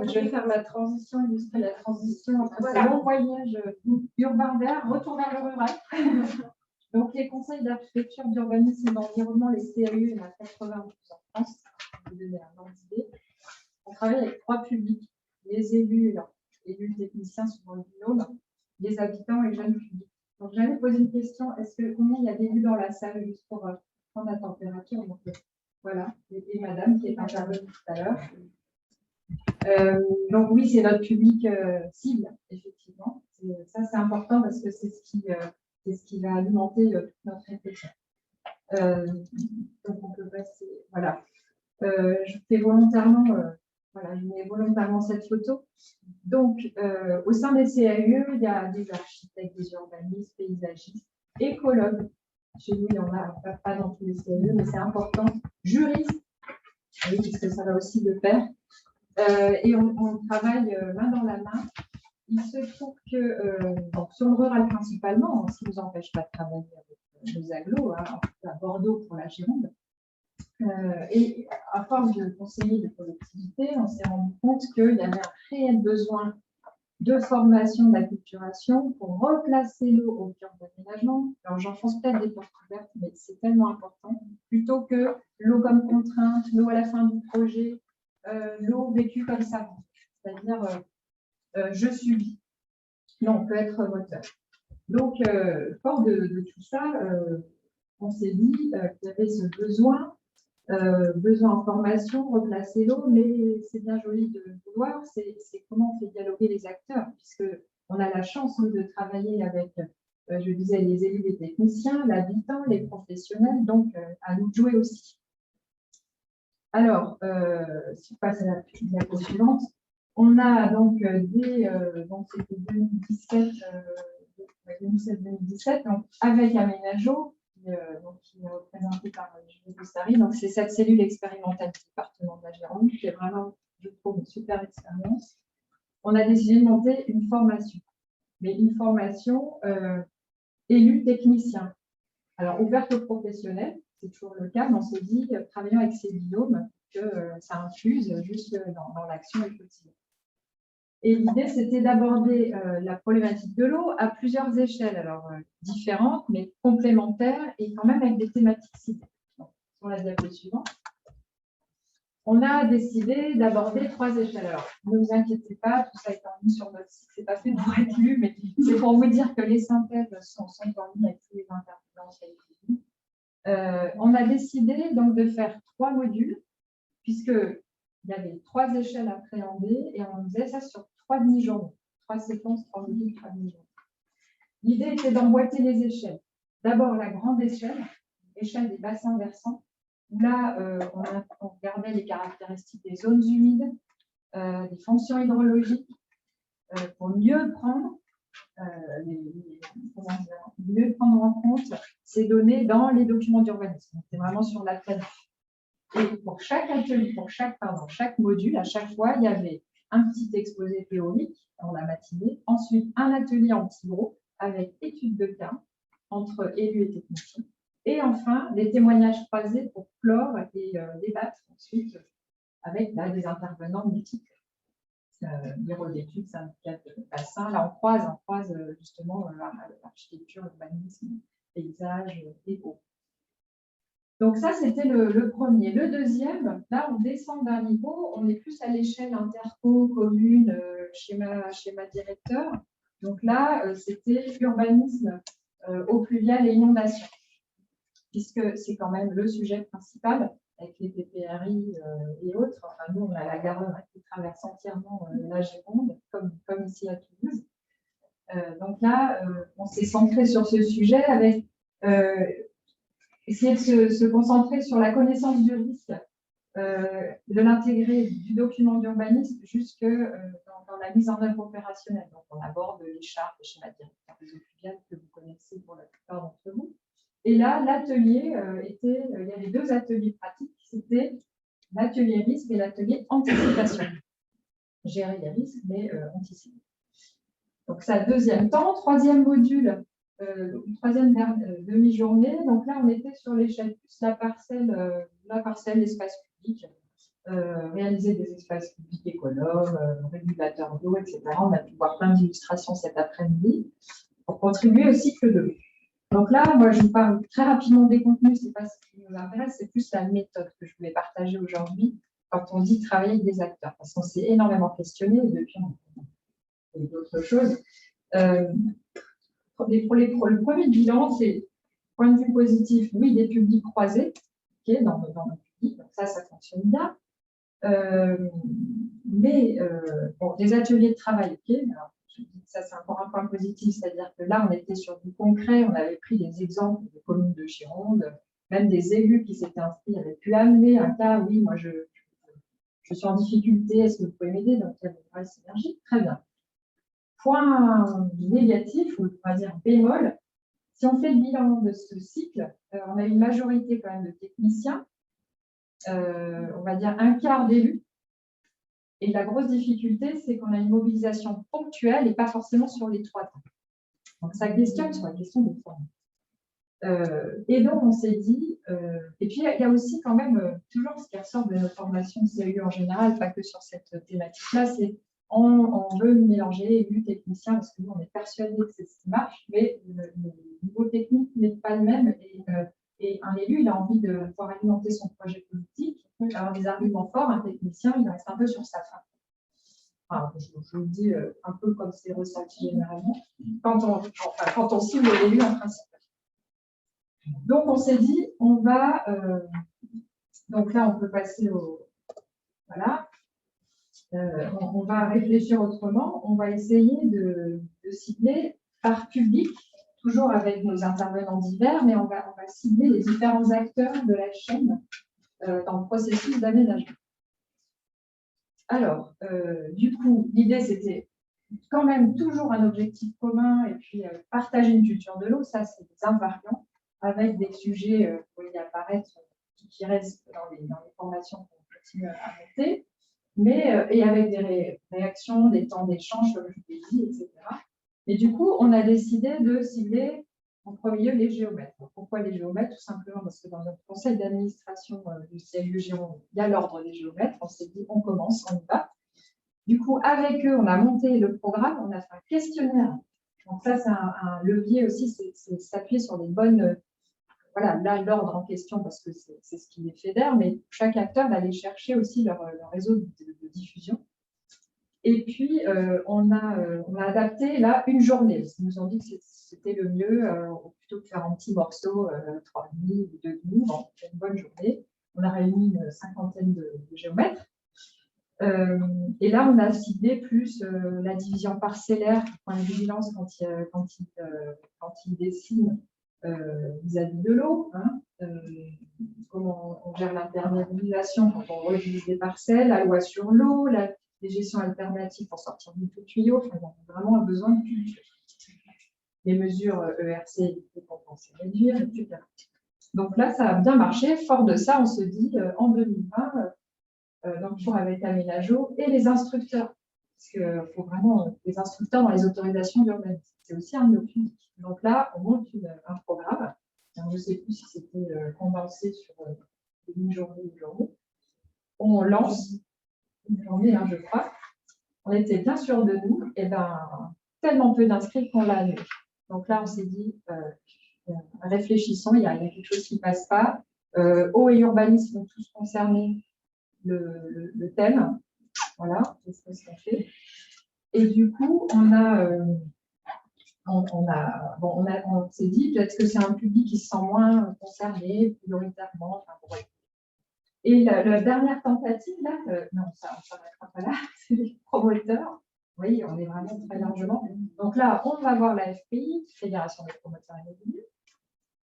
Je vais faire la transition, illustrer la transition entre ce long voyage urbain vers retour vers le rural. Donc, les conseils d'architecture, d'urbanisme et d'environnement, les CAU, il y en a 92 en France. Je vais vous donner un ordre d'idée. On travaille avec trois publics, les élus techniciens souvent le binôme, les habitants et les jeunes publics. Donc, j'avais posé une question, combien il y a d'élus dans la salle, juste pour prendre la température. Donc, voilà, et madame qui est intervenue tout à l'heure. Donc oui, c'est notre public cible, effectivement. Ça, c'est important parce que c'est ce qui va alimenter toute notre réflexion. Donc on peut passer, voilà. Je fais volontairement, je mets volontairement cette photo. Donc, au sein des CAE, il y a des architectes, des urbanistes, paysagistes, écologues. Chez nous, il y en a pas dans tous les CAE, mais c'est important. Juristes, oui, puisque ça va aussi de pair. Et on travaille main dans la main. Il se trouve que sur le rural principalement, ce qui ne nous empêche pas de travailler avec nos agglos, à Bordeaux pour la Gironde. Et à force de conseiller de collectivités, on s'est rendu compte qu'il y avait un réel besoin de formation, d'acculturation pour replacer l'eau au cœur de l'aménagement. Alors j'enfonce peut-être des portes ouvertes, mais c'est tellement important. Plutôt que l'eau comme contrainte, l'eau à la fin du projet, l'eau vécue comme ça, c'est-à-dire je subis. Non, on peut être moteur. Donc, fort de tout ça, on s'est dit qu'il y avait ce besoin en formation, replacer l'eau, mais c'est bien joli de vouloir, c'est comment on fait dialoguer les acteurs, puisqu'on a la chance de travailler avec, je disais, les élus, les techniciens, l'habitant, les professionnels, donc à nous de jouer aussi. Alors, si je passe à la diapo suivante, on a donc donc c'était 2017, donc avec Aménageo, qui est représenté par Julie Bustari. Donc, c'est cette cellule expérimentale du département de la Gironde, qui est vraiment, je trouve, une super expérience. On a décidé de monter une formation, mais une formation élue technicien. Alors, ouverte aux professionnels, c'est toujours le cas, mais on s'est dit, travaillant avec ces binômes, que ça infuse juste dans l'action et le quotidien. Et l'idée, c'était d'aborder la problématique de l'eau à plusieurs échelles, alors différentes, mais complémentaires, et quand même avec des thématiques ciblées. Donc, sur la diapo suivante, on a décidé d'aborder 3 échelles. Alors, ne vous inquiétez pas, tout ça est en ligne sur notre site, c'est pas fait pour être lu, mais c'est pour vous dire que les synthèses sont en ligne avec tous les intervenants. On a décidé donc de faire 3 modules, puisqu'il y avait 3 échelles à appréhender, et on faisait ça sur 3 demi-journées, 3 séquences, 3 modules, 3 demi-journées. L'idée était d'emboîter les échelles. D'abord, la grande échelle des bassins versants, où là, on regardait les caractéristiques des zones humides, des fonctions hydrologiques, pour mieux prendre en compte ces données dans les documents d'urbanisme. C'est vraiment sur la planète. Et pour chaque atelier, chaque module, à chaque fois, il y avait un petit exposé théorique dans la matinée, ensuite un atelier en petits groupes avec études de cas entre élus et techniciens, et enfin des témoignages croisés pour clore et débattre ensuite avec des intervenants multiples. Bureau d'études, syndicat de bassin, là on croise justement l'architecture, l'urbanisme, paysage et eau. Donc ça, c'était le premier. Le deuxième, là, on descend d'un niveau, on est plus à l'échelle interco, commune, schéma directeur. Donc là, c'était urbanisme, eau pluviale et inondation, puisque c'est quand même le sujet principal, avec les PPRI et autres. Enfin, nous, on a la Garonne qui traverse entièrement la Gironde, comme ici à Toulouse. Donc là, on s'est centré sur ce sujet avec... essayer de se concentrer sur la connaissance du risque, de l'intégrer du document d'urbanisme jusque dans la mise en œuvre opérationnelle. Donc, on aborde les chartes, les schémas directeurs des eaux pluviales que vous connaissez pour la plupart d'entre vous. Et là, l'atelier il y avait 2 ateliers pratiques, c'était l'atelier risque et l'atelier anticipation. Gérer les risques, mais anticiper. Donc, ça, deuxième temps. Troisième module, troisième demi-journée. Donc là, on était sur l'échelle plus la parcelle espace public, réaliser des espaces publics économes, régulateurs d'eau, etc. On a pu voir plein d'illustrations cet après-midi pour contribuer au cycle de l'eau. Donc là, moi, je vous parle très rapidement des contenus, ce n'est pas ce qui nous intéresse, c'est plus la méthode que je voulais partager aujourd'hui quand on dit travailler avec des acteurs, parce qu'on s'est énormément questionné et depuis on fait d'autres choses. Le premier bilan, c'est point de vue positif, oui, des publics croisés, okay, dans le public, donc ça fonctionne bien. Bon, des ateliers de travail, ok. Alors, je dis que ça, c'est encore un point positif, c'est-à-dire que là, on était sur du concret, on avait pris des exemples de communes de Gironde, même des élus qui s'étaient inscrits avaient pu amener un cas, oui, moi, je suis en difficulté, est-ce que vous pouvez m'aider? Donc, il y a une vraie synergie, très bien. Point négatif, ou on va dire bémol, si on fait le bilan de ce cycle, on a une majorité quand même de techniciens, on va dire un quart d'élus. Et la grosse difficulté, c'est qu'on a une mobilisation ponctuelle et pas forcément sur les 3 temps. Donc, ça questionne sur la question des formes. Et donc, on s'est dit, et puis il y a aussi quand même toujours ce qui ressort de nos formations de CEU en général, pas que sur cette thématique-là, c'est on veut mélanger élus, techniciens, parce que nous, on est persuadés que c'est ce qui marche, mais le niveau technique n'est pas le même. Et un élu, il a envie de pouvoir alimenter son projet politique, avoir des arguments forts, un technicien, il reste un peu sur sa fin. Enfin, je vous le dis un peu comme c'est ressenti généralement, quand on signe l'élu en principe. Donc, on s'est dit, on va... donc là, on peut passer au... Voilà. On va réfléchir autrement. On va essayer de cibler par public, toujours avec nos intervenants divers, mais on va cibler les différents acteurs de la chaîne dans le processus d'aménagement. Alors, du coup, l'idée, c'était quand même toujours un objectif commun et puis partager une culture de l'eau, ça, c'est des invariants, avec des sujets pour y apparaître qui restent dans les formations qu'on continue à monter, mais et avec des réactions, des temps d'échange, comme je l'ai dit, etc. Et du coup, on a décidé de cibler en premier lieu les géomètres. Pourquoi les géomètres? Tout simplement parce que dans notre conseil d'administration du CLU Gironde, il y a l'ordre des géomètres. On s'est dit, on commence, on y va. Du coup, avec eux, on a monté le programme, on a fait un questionnaire. Donc ça, c'est un levier aussi, c'est s'appuyer sur les bonnes... Voilà, là, l'ordre en question, parce que c'est ce qui les fédère, mais chaque acteur va aller chercher aussi leur réseau de diffusion. Et puis, on a adapté, là, une journée. Ils nous ont dit que c'était le mieux, plutôt que faire un petit morceau, 3,5 ou 2,5, bon, une bonne journée. On a réuni une cinquantaine de géomètres. Et là, on a ciblé plus la division parcellaire, point de vigilance quand il dessine vis-à-vis de l'eau, hein, comment on gère l'imperméabilisation quand on revise des parcelles, la loi sur l'eau, les gestions alternatives pour sortir du tuyau, enfin, on a vraiment besoin de culture. Les mesures ERC pour compenser, réduire, etc. Donc là, ça a bien marché. Fort de ça, on se dit en 2020, donc toujours avec Aménageo et les instructeurs, parce qu'il faut vraiment des instructeurs dans les autorisations d'urbanisme. C'est aussi un de nos publics. Donc là, on monte un programme. Alors, je ne sais plus si c'était condensé sur une journée ou une journée. On lance une journée, hein, je crois. On était bien sûr de nous, et ben tellement peu d'inscrits qu'on l'a annulé. Donc là, on s'est dit, réfléchissons, il y a quelque chose qui ne passe pas. Eau et urbanisme sont tous concernés. Le thème. Voilà, c'est ce qu'on fait. Et du coup, on s'est dit, peut-être que c'est un public qui se sent moins concerné, prioritairement. Enfin, bon, ouais. Et la dernière tentative, là, non, ça ne s'arrêtera pas là, c'est les promoteurs. Oui, on est vraiment très largement. Donc là, on va voir la FPI, Fédération des promoteurs immobiliers,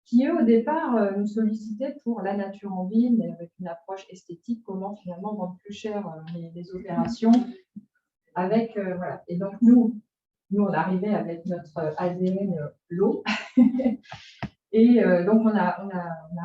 qui, eux, au départ, nous sollicitaient pour la nature en ville, mais avec une approche esthétique, comment finalement vendre plus cher les opérations. Avec, voilà. Et donc, nous, on arrivait avec notre ADN l'eau. Et donc, on a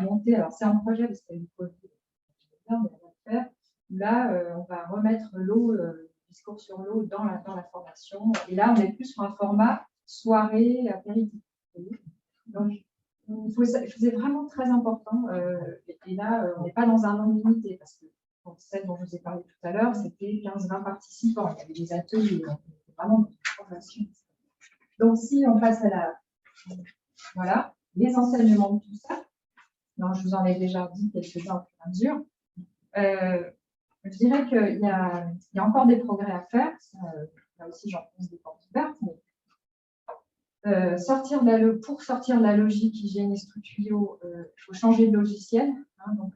monté, alors c'est un projet, parce qu'il y a eu Covid, mais on va le faire. Là, on va remettre l'eau, discours sur l'eau dans la formation. Et là, on est plus sur un format soirée apéritif. Donc, c'est vraiment très important. Et là, on n'est pas dans un nombre limité parce que Donc, celle dont je vous ai parlé tout à l'heure, c'était 15-20 participants. Il y avait des ateliers, donc c'était vraiment une formation. Donc, si on passe à voilà, les enseignements de tout ça, donc, je vous en ai déjà dit quelques-uns au fur et à mesure. Je dirais qu'il y a encore des progrès à faire. Là aussi, j'en pense des portes ouvertes. Mais, pour sortir de la logique hygiéniste-tuyau, il faut changer de logiciel. Hein, donc,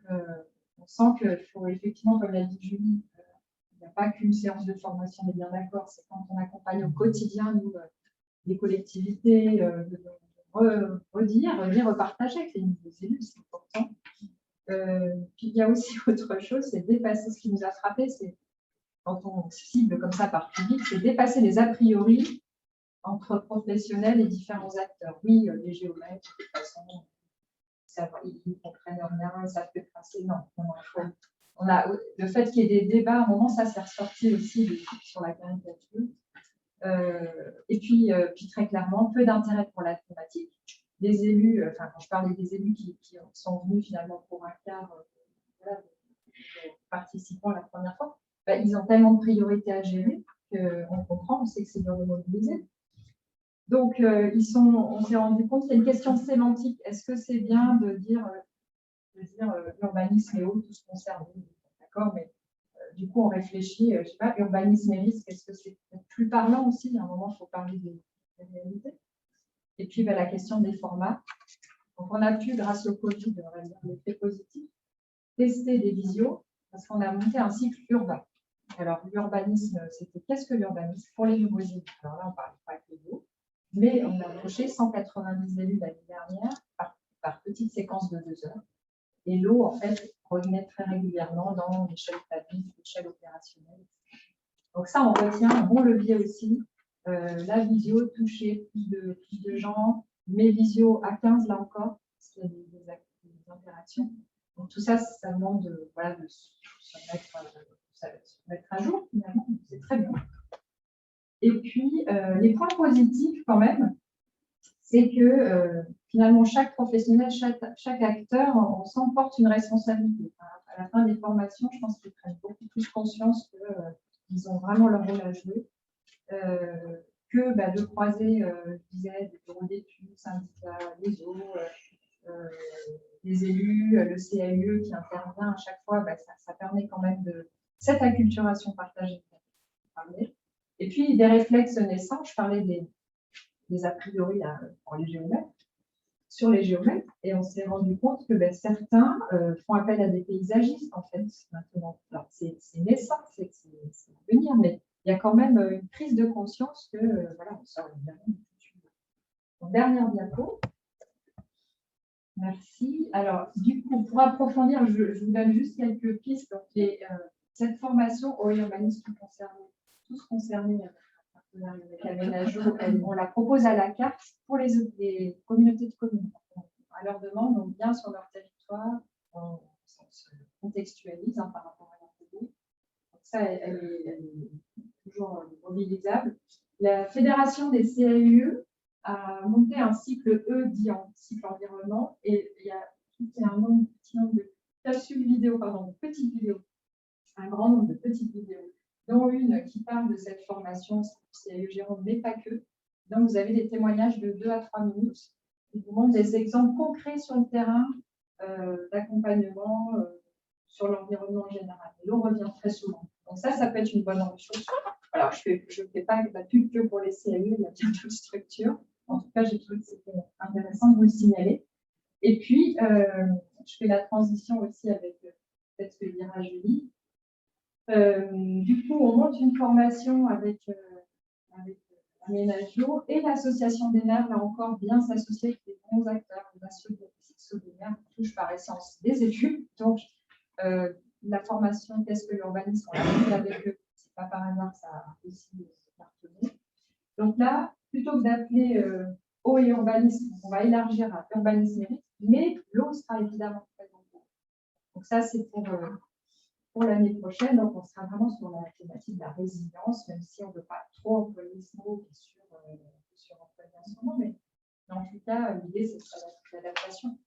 on sent qu'il faut effectivement, comme l'a dit Julie, il n'y a pas qu'une séance de formation, on est bien d'accord. C'est quand on accompagne au quotidien, nous, les collectivités, de redire, repartager avec les nouveaux élus, c'est important. Puis il y a aussi autre chose, c'est dépasser ce qui nous a frappé, c'est quand on cible comme ça par public, c'est dépasser les a priori entre professionnels et différents acteurs. Oui, les géomètres, de toute façon, ils comprennent rien, ils savent que tracer. Non, le fait qu'il y ait des débats, à un moment, ça s'est ressorti aussi sur la caricature. Et puis très clairement, peu d'intérêt pour la thématique. Les élus, quand je parlais des élus qui sont venus finalement pour un quart participants la première fois, ils ont tellement de priorités à gérer qu'on comprend, on sait que c'est dur de mobiliser. Donc, on s'est rendu compte qu'il y a une question sémantique. Est-ce que c'est bien de dire urbanisme et eau, tous concernés? D'accord, mais du coup, on réfléchit, je ne sais pas, urbanisme et risque, est-ce que c'est plus parlant aussi? À un moment, il faut parler des réalités. Et puis, la question des formats. Donc, on a pu, grâce au Covid, on va dire l'effet positif, tester des visios, parce qu'on a monté un cycle urbain. Alors, l'urbanisme, c'était qu'est-ce que l'urbanisme pour les nouveaux élus? Alors là, on ne parle pas que de l'eau, mais on a approché 190 élus l'année dernière par petite séquence de 2 heures. Et l'eau, en fait, revenait très régulièrement dans l'échelle famille, l'échelle opérationnelle. Donc ça, on retient un bon levier aussi. La visio, toucher plus de gens, mais visio à 15 là encore, parce qu'il y a des interactions. Donc tout ça, ça demande de se mettre à jour finalement, c'est très bien. Et puis, les points positifs quand même, c'est que finalement, chaque professionnel, chaque acteur, on s'emporte une responsabilité. À la fin des formations, je pense qu'ils prennent beaucoup plus conscience qu'ils ont vraiment leur rôle à jouer. Que de croiser, je disais, des bureaux d'études, syndicats, les eaux, les élus, le CAUE qui intervient à chaque fois, ça permet quand même de cette acculturation partagée. Et puis des réflexes naissants, je parlais des a priori là, pour les géomètres, sur les géomètres, et on s'est rendu compte que certains font appel à des paysagistes en fait maintenant. Alors c'est naissant, c'est à venir, mais il y a quand même une prise de conscience que on sort évidemment du futur. Donc, dernière diapo. Merci. Alors, du coup, pour approfondir, je vous donne juste quelques pistes. Donc, cette formation au urbanisme tous concernés avec l'aménagement, on la propose à la carte pour les communautés de communes. À leur demande, on vient sur leur territoire, on se contextualise par rapport à leur pays. Donc ça, elle est toujours mobilisable. La Fédération des CAUE a monté un cycle dit en cycle environnement, et il y a un petit nombre de capsules vidéo, de petites vidéos, un grand nombre de petites vidéos, dont une qui parle de cette formation CAUE Gironde, mais pas que. Donc, vous avez des témoignages de 2 à 3 minutes qui vous montrent des exemples concrets sur le terrain d'accompagnement sur l'environnement en général. Et l'on revient très souvent. Donc, ça peut être une bonne chose. Alors, je ne fais pas la pub que pour les CAUE, il y a bien d'autres structures. En tout cas, j'ai trouvé que c'était intéressant de vous le signaler. Et puis, je fais la transition aussi avec peut-être ce que dira Julie. Du coup, on monte une formation avec Aménagio et l'association des maires, là encore, bien s'associer avec les bons acteurs, les associations des maires qui touchent par essence des études. Donc, la formation, qu'est-ce que l'urbanisme, on l'a fait avec eux, c'est pas par hasard, ça a aussi cartonné. Donc là, plutôt que d'appeler eau et urbanisme, on va élargir à urbanisme et risque, mais l'eau sera évidemment présente. Donc ça, c'est pour l'année prochaine. Donc on sera vraiment sur la thématique de la résilience, même si on ne veut pas trop employer ce mot qui est sur employé en ce moment, mais en tout cas, l'idée, c'est l'adaptation.